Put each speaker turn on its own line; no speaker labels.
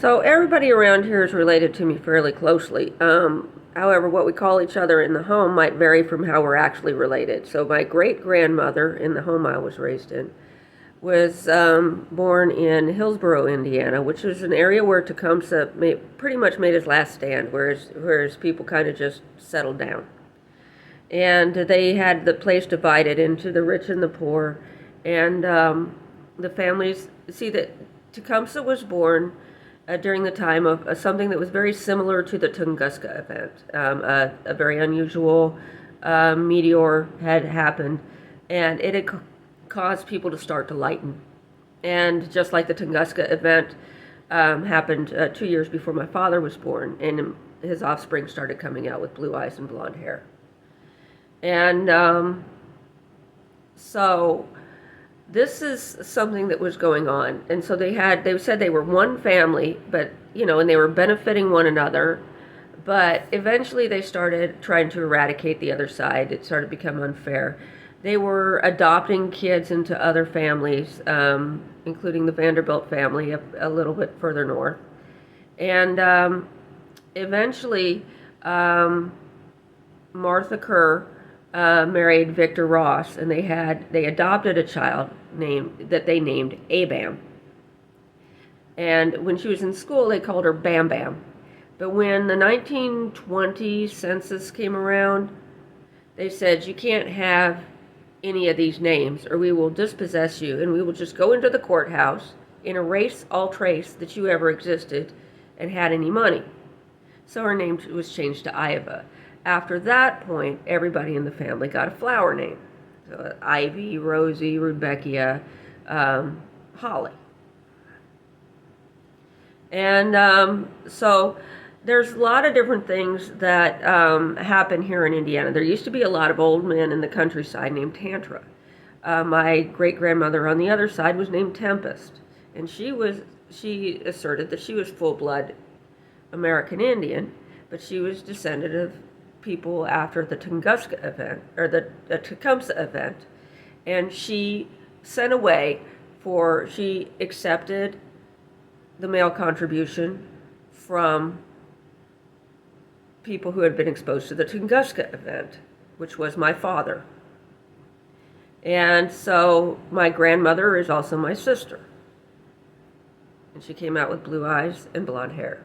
So everybody around here is related to me fairly closely. However, what we call each other in the home might vary from how we're actually related. So my great-grandmother in the home I was raised in was born in Hillsboro, Indiana, which is an area where Tecumseh pretty much made his last stand, whereas people kind of just settled down. And they had the place divided into the rich and the poor. And the families, see that Tecumseh was born during the time of something that was very similar to the Tunguska event. A very unusual meteor had happened, and it had caused people to start to lighten. And just like the Tunguska event happened 2 years before my father was born, and his offspring started coming out with blue eyes and blonde hair. And so this is something that was going on. And so they said they were one family, but, and they were benefiting one another. But eventually they started trying to eradicate the other side. It started to become unfair. They were adopting kids into other families, including the Vanderbilt family a little bit further north. And eventually Martha Kerr married Victor Ross, and they adopted a child that they named Abam. And when she was in school, they called her Bam Bam. But when the 1920 census came around, they said, you can't have any of these names, or we will dispossess you, and we will just go into the courthouse and erase all trace that you ever existed and had any money. So her name was changed to Iva. After that point, everybody in the family got a flower name. So Ivy, Rosie, Rebecca, Holly. And so there's a lot of different things that happen here in Indiana. There used to be a lot of old men in the countryside named Tantra. My great-grandmother on the other side was named Tempest. And she asserted that she was full-blood American Indian, but she was descendant of people after the Tunguska event, or the Tecumseh event, and she she accepted the male contribution from people who had been exposed to the Tunguska event, which was my father. And so my grandmother is also my sister, and she came out with blue eyes and blonde hair.